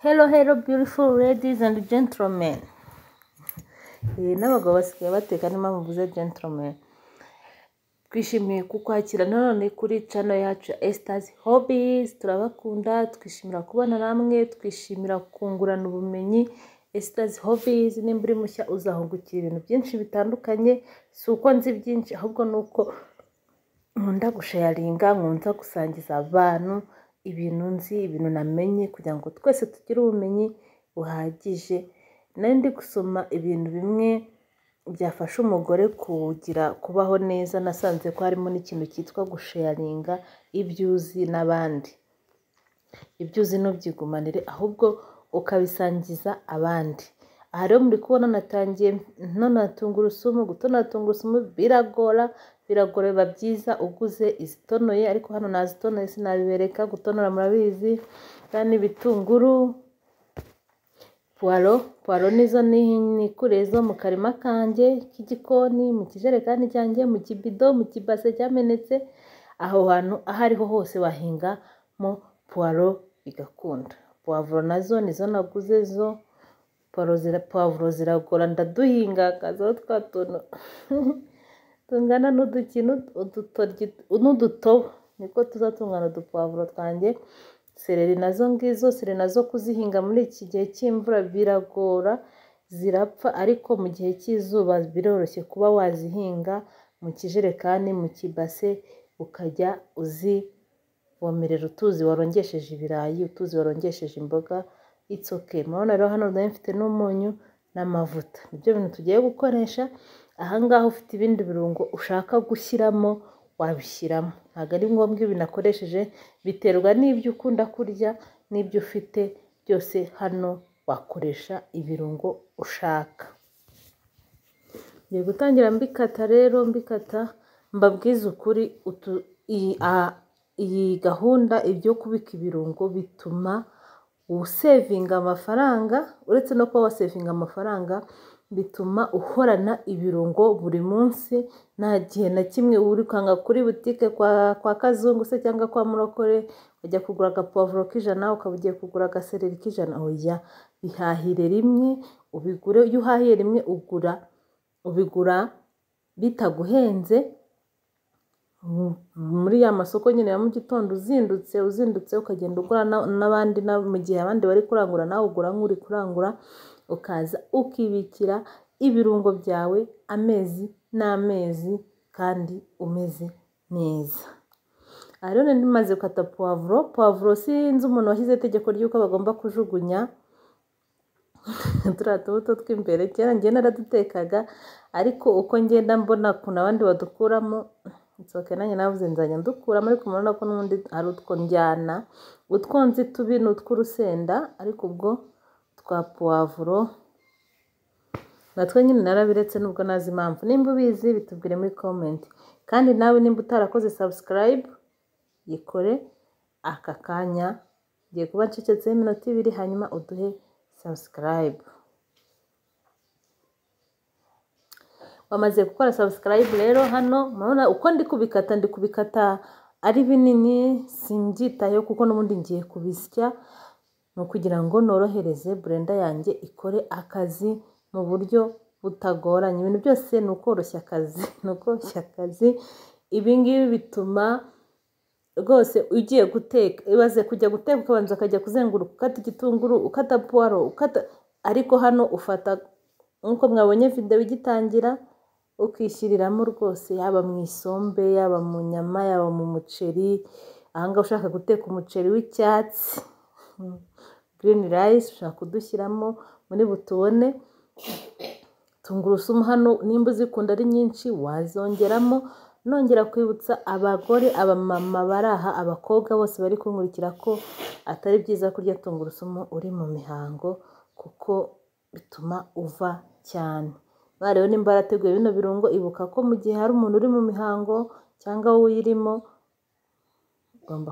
Hello, hello, beautiful ladies and gentlemen. N'abagabo basigaye bateka niyo mpamvu mvuze gentlemen. Twishimiye kukwakira none kuri channel yacu Esther's Hobbies. Turabakunda, twishimira kubana namwe, twishimira kungurana ubumenyi. Esther's Hobbies nimba uri mushya uzahungukira ibintu byinshi bitandukanye. Si uko nzi byinshi ahubwo nuko nkunda gusharinga, nkunda gusangiza abantu ibintu nzi, ibintu namenye kugira ngo twese tugire ubumenyi buhagije. Nari ndi gusoma ibintu bimwe byafasha umugore kubaho neza, nasanze ko harimo n'ikintu cyitwa gusharinga ibyo uzi n'abandi. Ibyo uzi ntubyigumanire ahubwo ukabisangiza abandi. Aha rero muri kubona natangiye nona tungurusumu, gutona tungurusumu biragora biba byiza uguze izitonoye, ariko hano nazitonoye sinabibereka. Gutonora murabizi, kandi bitunguru, puwaro nizo nikure zo mu karima kanjye k'igikoni, mu kijerekani cyanjye, mu kibido, mu kibase cyamenetse. Aho hantu aho ariho hose wahingamo puwaro bigakunda. Puwavuro nazo nizo naguze zo. Puwavuro ziragora ndaduhinga kazaho twatuno tungana n'udutobo niko tuzatungana udupuwavuro twanjye. Seleri nazo ngizo, seleri nazo kuzihinga muri iki gihe cy'imvura biragora, zirapfa, ariko mu gihe cy'izuba biroroshye kuba wazihinga mu kijerekani, mu kibase, ukajya uzivomerera utuzi warongesheje ibirayi, utuzi warongesheje imboga. It's okay. Murabona rero hano ndari mfite n'umunyu n'amavuta. Ibyo bintu tugiye gukoresha. Ahangaha ufite ibindi birungo ushaka gushyiramo wabishyiramo. Ntabwo ari ngombwa ibi nakoresheje, biterwa n'ibyo ukunda kurya n'ibyo ufite byose. Hano wakoresha ibirungo ushaka. Ngiye gutangira mbikata rero, mbabwiza ukuri, iyi gahunda ibyo kubika ibirungo bituma usevinga amafaranga. Uretse no kuba wasevinga amafaranga, bituma uhorana ibirungo buri munsi. Nta gihe na kimwe urikanga kuri butike kwa Kazungu se cyangwa kwa Murokore ujya kugura agapuwavuro k'ijana ukaba ugiye kugura agasereri k'ijana. Oya, bihahire rimwe ubigure. Iyo uhahiye rimwe ubigura bitaguhenze muri ya masoko nyine ya mu gitondo. Uzindutse ukagenda ugura n'abandi, mu gihe abandi bari kurangura nawe ugura nk'uri kurangura, ukaza ukibikira ibirungo byawe amezi n'amezi kandi umeze neza. Aha rero ndimaze gukata puwavuro. Sinzi umuntu washyize itegeko ry'uko bagomba kujugunya turiya tubuto tw'imbere. Kera njye naradutekaga, ariko uko ngenda mbona ukuntu abandi badukuramo, nsohoke nanjye navuze nzajya ndukuramo. Ariko murabona ko n'ubundi hari utwo njyana, utwo nzi tubi ni utw'urusenda, ariko ubwo twa puwavuro natwo nyine narabiretse nubwo nazi impamvu. Nimba ubizi bitubwire muri comment. Kandi nawe nimba utarakoze subscribe, yikore aka kanya. Ngiye kuba ncecetseho iminota 2 hanyuma uduhe subscribe. Wamaze gukora subscribe rero, hano murabona uko ndi kubikata ari binini, simbyitayeho kuko n'ubundi ngiye kubisya. Ni ukugira ngo norohereze blender yanjye ikore akazi mu buryo butagoranye. Ibintu byose ni ukoroshya akazi, Ibi ngibi bituma rwose ugiye guteka, ibaze kujya guteka ukabanza ukajya kuzenguruka ukata igitunguru, ukata puwaro, ariko hano ufata nk'uko mwabonye video igitangira, ukishyiriramo rwose, yaba mu isombe, yaba mu nyama, yaba mu muceri. Ahangaha ushaka guteka umuceri w'icyatsi, green rice, ushaka kudushyiramo muri butubone. Tungurusumu hano nimba uzikunda ari nyinshi wazongeramo. Nongera kwibutsa abagore, abamama baraha, abakobwa bose bari kunkurikira ko atari byiza kurya tungurusumu uri mu mihango, kuko bituma uva cyane. Rero nimba barateguye bino birungo, ibuka ko mu gihe hari umuntu uri mu mihango cyangwa wowe uyirimo, ugomba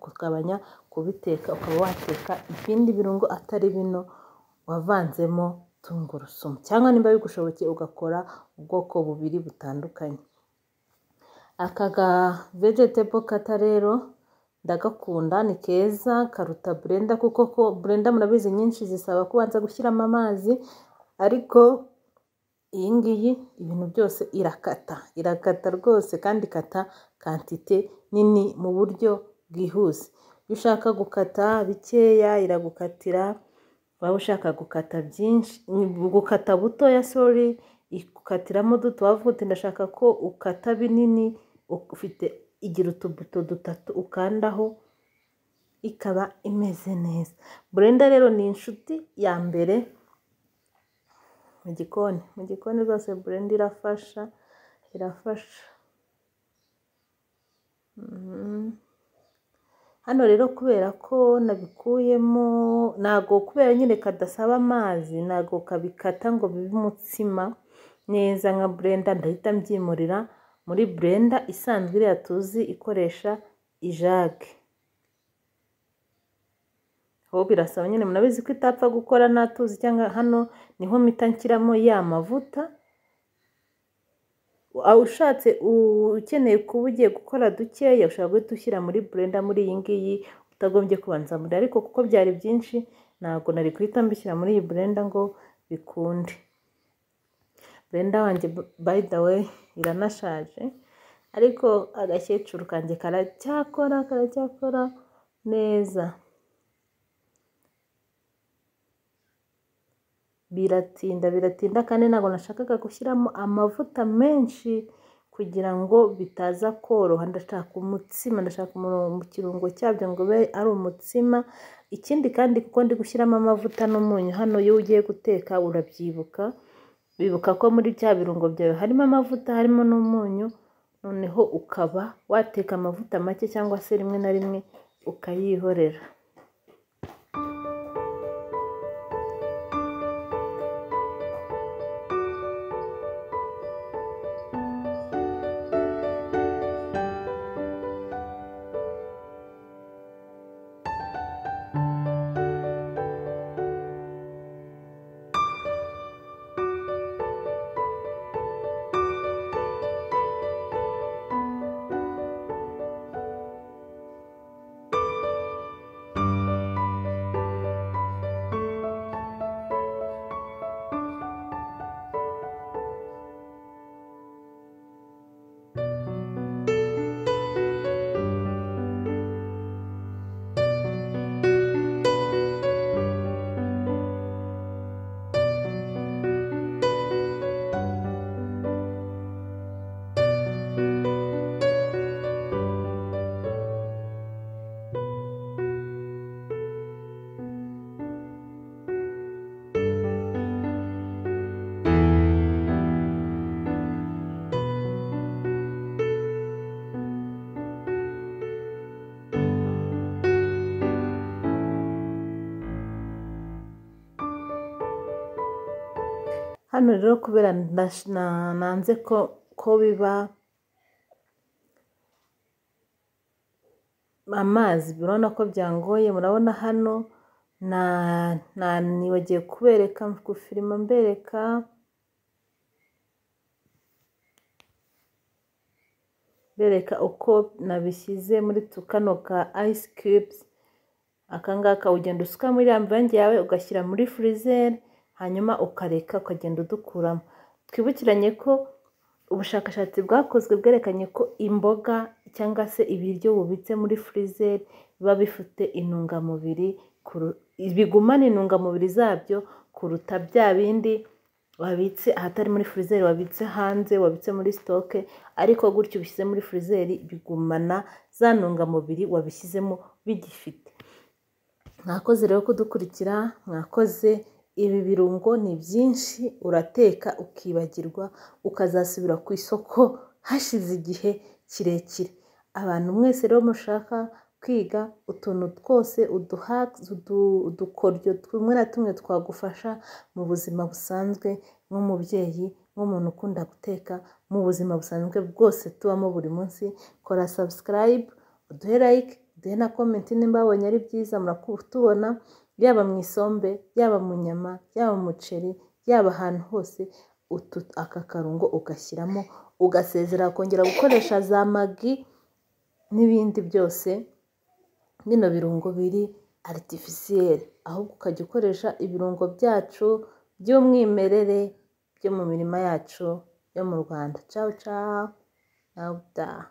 kugabanya kubiteka, ukaba wateka ibindi birungo atari bino wavanzemo tungurusumu. Cyangwa nimba bigushobokeye ugakora ubwoko bubiri butandukanye. Aka ga vegetable kata rero ndagakunda, ni keza karuta blender, kuko ko blender murabizi nyinshi zisaba kubanza gushyiramo amazi, ariko iyi ngiyi ibintu byose irakata rwose, kandi ikata kantite nini mu buryo bwihuse. Iyo ushaka gukata bikeya iragukatira, waba ushaka gukata byinshi, gukata butoya igukatiramo duto. Wavuga uti ndashaka ko ukata binini, ufite igira utubuto dutatu ukandaho ikaba imeze neza. Blender rero ni inshuti ya mbere mu gikoni rwose. Blender irafasha. Hano rero kubera ko nabikuyemo, ntago kubera nyine kadasaba amazi, ntago kabikata ngo bibe umutsima neza nka blender, ndahita mbyimurira muri blender isanzwe iriya tuzi ikoresha ijage. Ho birasaba nyine, munabizi ko itapfa gukora natuzi, cyangwa hano niho mpita nshyiramo ya mavuta. Ushatse ukeneye kuba ugiye gukora dukeya, ushobora guhita ushyira muri blender muri iyi ngiyi utagombye kubanza muri, ariko kuko byari byinshi ntabwo nari guhita mbishyira muri iyi blender ngo bikunde. Blender wanjye by the way iranashaje, ariko agakecuru kanjye karacyakora neza. Biratinda kandi ntabwo nashakaga gushyiramo amavuta menshi kugira ngo bitaza koroha. Ndashaka umutsima, ndashaka mu kirungo cyabyo ngo be ari umutsima. Ikindi kandi kuko ndi gushyiramo amavuta n'umunyu hano, iyo ugiye guteka urabyibuka, bibuka ko muri bya birungo byawe harimo amavuta, harimo n'umunyu, noneho ukaba wateka amavuta make cyangwa se rimwe na rimwe ukayihorera. Hano rero kubera nanze ko biba amazi, murabona ko byangoye. Murabona hano nibagiye kubereka gufirima mbereka uko nabishyize muri tukano ka ice cubes. Akangaka ugenda usuka muri ya mvange yawe ugashyira muri freezer, hanyuma ukareka ukagenda udukuramo. Twibukiranye ko ubushakashatsi bwakozwe bwerekanye ko imboga cyangwa se ibiryo bubitse muri freezer biba bifite intungamubiri, bigumana intungamubiri zabyo kuruta bya bindi wabitse ahatari muri freezer, wabitse hanze, wabitse muri stock, ariko gutyo ubishyize muri freezer bigumana za ntungamubiri wabishyizemo bigifite. Mwakoze rero kudukurikira, mwakoze. Ibi birungo ni byinshi, urateka ukibagirwa, ukazasubira ku isoko hashize igihe kirekire. Abantu mwese rero mushaka kwiga utuntu twose, udukoryo tumwe na tumwe twagufasha mu buzima busanzwe, nk'umubyeyi, nk'umuntu ukunda guteka, mu buzima busanzwe bwose tubamo buri munsi, kora subscribe, uduhe like, uduhe na comment nimba wabonye ari byiza. Murakutubona yaba mu isombe, yaba mu nyama, yaba mu muceri, yaba ahantu hose. Aka karungo ugashyiramo, ugasezera kongera gukoresha za magi n'ibindi byose bino birungo biri artificiel, ahubwo ukajya ukoresha ibirungo byacu by'umwimerere byo mu mirima yacu yo mu Rwanda. Ciao ciao, nawe utaha.